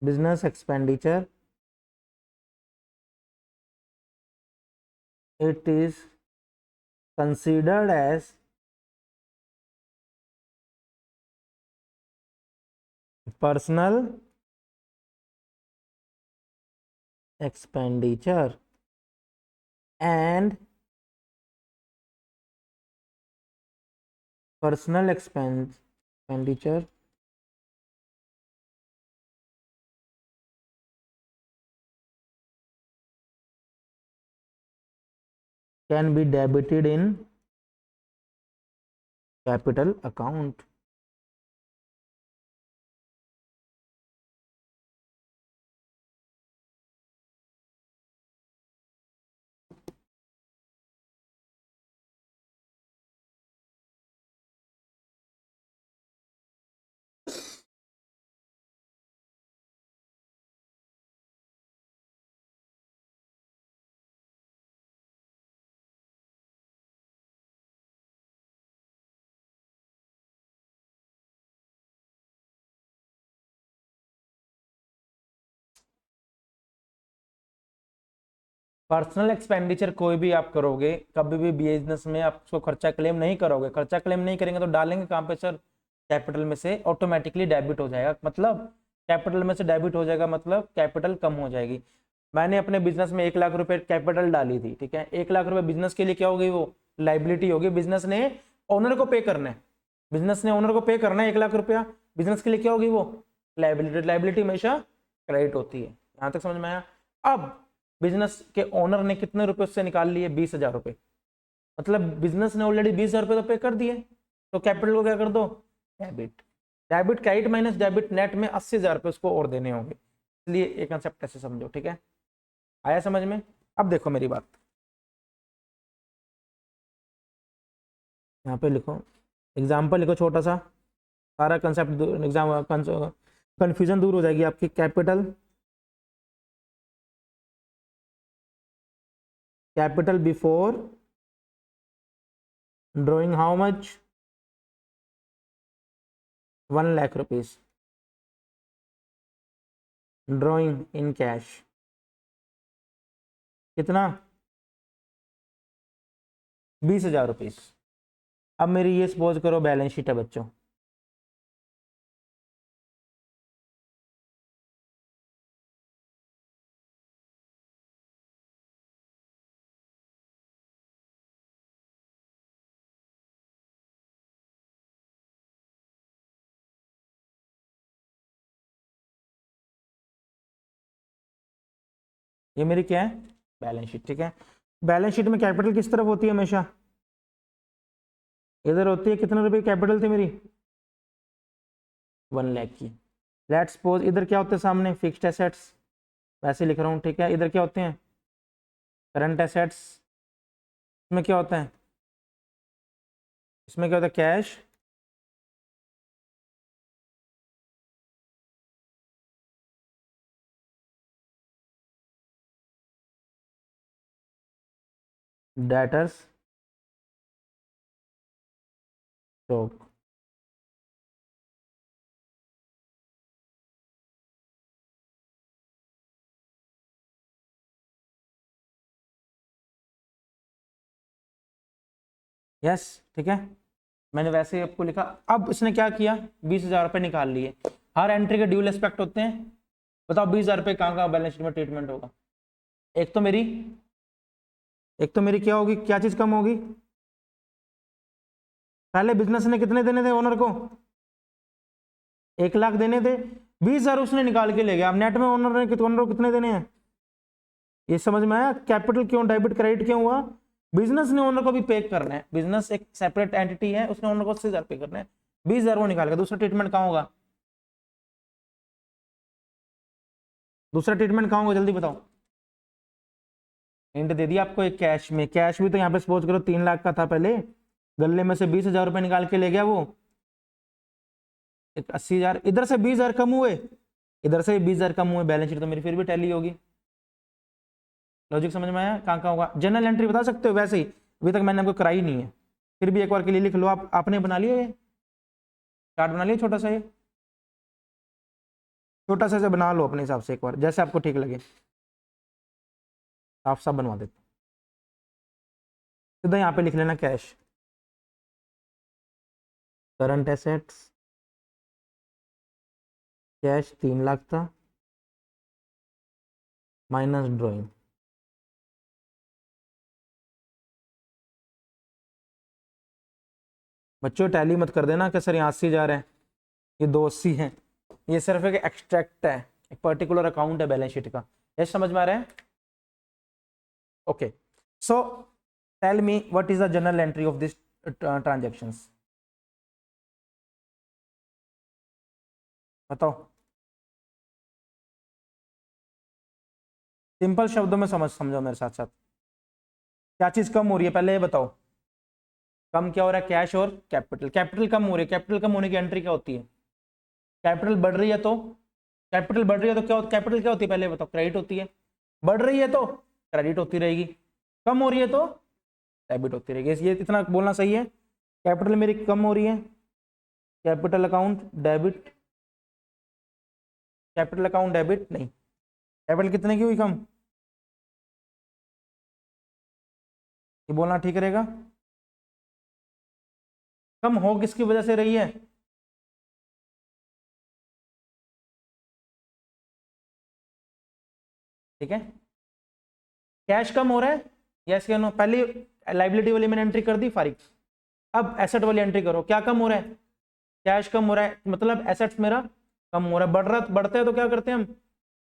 Speaker 1: business expenditure, it is considered as personal expenditure and personal expenditure can be debited in capital account. Personal expenditure कोई भी आप करोगे, कभी भी business में आप उसको खर्चा क्लेम नहीं करोगे। खर्चा क्लेम नहीं करेंगे तो डालेंगे कहाँ पे सर, कैपिटल में से ऑटोमेटिकली डेबिट हो जाएगा। मतलब कैपिटल में से डेबिट हो जाएगा, मतलब कैपिटल कम हो जाएगी। मैंने अपने बिजनेस में 1 लाख रुपए कैपिटल डाली थी, ठीक है, 1 लाख रुपए बिजनेस के लिए क्या होगी, वो लाइबिलिटी होगी। बिजनेस ने ओनर को पे करना है, बिजनेस ने ओनर को पे करना है 1 लाख रुपया, बिजनेस के लिए क्या होगी, वो लाइबिलिटी। लाइबिलिटी हमेशा क्रेडिट होती है। यहाँ तक समझ में आया। अब बिजनेस के ओनर ने कितने रुपए उससे निकाल लिए, 20,000 रुपए, मतलब बिजनेस ने ऑलरेडी 20,000 रुपए तो पे कर दिए, तो कैपिटल को क्या कर दो, debit. Debit credit minus debit net में 80,000 रुपए उसको और देने होंगे। इसलिए ये कंसेप्ट ऐसे समझो, ठीक है, आया समझ में। अब देखो मेरी बात, यहाँ पे लिखो एग्जाम्पल, लिखो छोटा सा, सारा कंसेप्ट एग्जाम कंफ्यूजन दूर हो जाएगी आपकी। Capital before drawing how much, 1 lakh rupees, drawing in cash कितना, 20,000 रुपीज। अब मेरी ये सपोज करो बैलेंस शीट है बच्चों, ये मेरी क्या है, बैलेंस शीट, ठीक है। बैलेंस शीट में कैपिटल किस तरफ होती है, हमेशा इधर होती है। कितने रुपए कैपिटल थी मेरी, 1 लाख की। लेट्स सपोज इधर क्या होते हैं, सामने फिक्स्ड एसेट्स, वैसे लिख रहा हूँ, ठीक है। इधर क्या होते हैं, करंट एसेट्स। इसमें क्या होता है, इसमें क्या होता है, कैश। Debtors stock. यस, ठीक है, मैंने वैसे ही आपको लिखा। अब इसने क्या किया, 20,000 रुपये निकाल लिए। हर एंट्री के ड्यूल एस्पेक्ट होते हैं, बताओ 20,000 रुपये कहाँ कहाँ बैलेंस शीट में ट्रीटमेंट होगा। एक तो मेरी क्या होगी, क्या चीज कम होगी, पहले बिजनेस ने कितने देने थे ओनर को, 1,00,000 देने थे, 20,000 उसने निकाल के ले गया। अब नेट में ओनर को कितने देने हैं, ये समझ में आया। कैपिटल क्यों डेबिट क्रेडिट क्यों हुआ, बिजनेस ने ओनर को भी पे करना है, बिजनेस एक सेपरेट एंटिटी है, उसने ओनर को 80,000 पे करना है, 20,000 वो निकाल गया। दूसरा ट्रीटमेंट कहाँ होगा, दूसरा ट्रीटमेंट कहाँ होगा, जल्दी बताओ। हिंट दे दिया आपको एक कैश में, कैश भी तो यहाँ पे सपोज करो 3,00,000 का था पहले, गले में से 20,000 रुपए निकाल के ले गया वो, एक 80,000, इधर से 20,000 कम हुए, इधर से 20,000 कम हुए, बैलेंस शीट तो मेरी फिर भी टैली होगी। लॉजिक समझ में आया, कहाँ कहाँ होगा। जनरल एंट्री बता सकते हो वैसे ही, अभी तक मैंने आपको कराई नहीं है, फिर भी एक बार के लिए लिख लो। आप आपने बना लिया, ये चार्ट बना लिया छोटा सा, ये छोटा सा बना लो अपने हिसाब से एक बार, जैसे आपको ठीक लगे। आप सब बनवा देते, सीधा यहाँ पे लिख लेना कैश, करंट एसेट्स, कैश 3,00,000 था, माइनस ड्रॉइंग, बच्चों टैली मत कर देना कि सर यहाँ 80 जा रहे हैं, ये 280 हैं, ये सिर्फ एक एक्सट्रैक्ट है, एक पर्टिकुलर अकाउंट है बैलेंस शीट का, ये समझ में आ रहा है। Okay, so tell me what is the journal entry of this transactions, बताओ सिंपल शब्दों में समझो मेरे साथ साथ, क्या चीज कम हो रही है पहले ये बताओ। कम क्या हो रहा है, कैश और कैपिटल, कैपिटल कम हो रही है, कैपिटल कम होने की एंट्री क्या होती है, कैपिटल बढ़ रही है तो, कैपिटल बढ़ रही है तो क्या होता, कैपिटल क्या होती है पहले बताओ, क्रेडिट होती है, बढ़ रही है तो क्रेडिट होती रहेगी, कम हो रही है तो डेबिट होती रहेगी। ये इतना बोलना सही है, कैपिटल मेरी कम हो रही है, capital account debit, capital account debit नहीं, कैपिटल कितने की हुई कम, ये बोलना ठीक रहेगा। कम हो किसकी वजह से रही है, ठीक है, कैश कम हो रहा है, यस या नो, पहले लाइबिलिटी वाली मैंने एंट्री कर दी फारिग, अब एसेट वाली एंट्री करो, क्या कम हो रहा है, कैश कम हो रहा है, मतलब एसेट्स मेरा कम हो रहा है, बढ़ रहा बढ़ता है तो क्या करते हैं हम,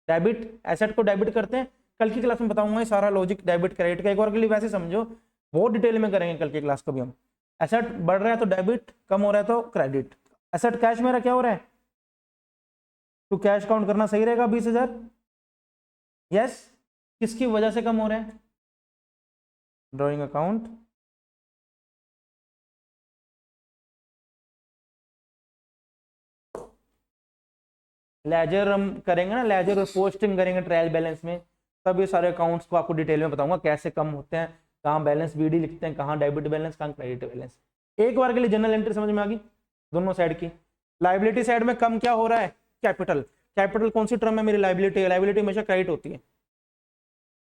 Speaker 1: डेबिट, एसेट को डेबिट करते हैं। कल की क्लास में बताऊंगा ये सारा लॉजिक डेबिट क्रेडिट का, एक बार के लिए वैसे समझो, बहुत डिटेल में करेंगे कल की क्लास को भी हम। एसेट बढ़ रहा है तो डेबिट, कम हो रहा है तो क्रेडिट। एसेट कैश मेरा क्या हो रहा है, तो कैश काउंट करना सही रहेगा 20,000, यस, किसकी वजह से कम हो रहा है, ड्रॉइंग अकाउंट, लेजर हम करेंगे ना, लेजर और पोस्टिंग करेंगे ट्रायल बैलेंस में, तब ये सारे अकाउंट्स को आपको डिटेल में बताऊंगा कैसे कम होते हैं, कहाँ बैलेंस बीडी लिखते हैं, कहाँ डेबिट बैलेंस, कहाँ क्रेडिट बैलेंस। एक बार के लिए जनरल एंट्री समझ में आ गई दोनों साइड की। लाइबिलिटी साइड में कम क्या हो रहा है, कैपिटल, कैपिटल कौन सी टर्म है मेरी, लाइबिलिटी है, लाइबिलिटी हमेशा क्रेडिट होती है,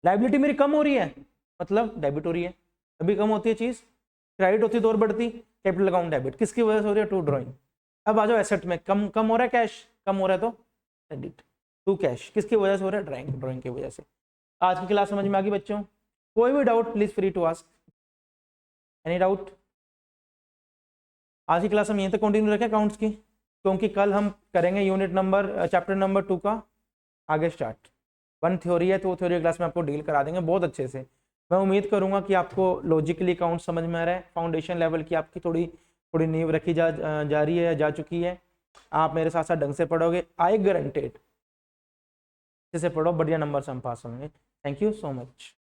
Speaker 1: लाइबिलिटी मेरी कम हो रही है मतलब डेबिट हो रही है, अभी कम होती है चीज, क्रेडिट होती है तो और बढ़ती, कैपिटल अकाउंट डेबिट, किसकी वजह से हो रही है, टू ड्रॉइंग। अब आ जाओ एसेट में, कम कम हो रहा है कैश, कम हो रहा है तो क्रेडिट, टू कैश, किसकी वजह से हो रहा है, ड्राइंग, ड्राइंग की वजह से। आज की क्लास समझ में आ गई बच्चों, कोई भी doubt please free to ask, any doubt. आज की क्लास हम यहीं तक कंटिन्यू रखें अकाउंट्स की, क्योंकि कल हम करेंगे यूनिट नंबर चैप्टर नंबर 2 का आगे स्टार्ट। 1 थ्योरी है तो वो थ्योरी क्लास में आपको डील करा देंगे बहुत अच्छे से। मैं उम्मीद करूंगा कि आपको लॉजिकली अकाउंट समझ में आ रहा है, फाउंडेशन लेवल की आपकी थोड़ी थोड़ी नींव रखी जा रही है, जा चुकी है। आप मेरे साथ साथ ढंग से पढ़ोगे, आई गारंटेड, अच्छे से पढ़ो, बढ़िया नंबर से हम पास होंगे। Thank you so much.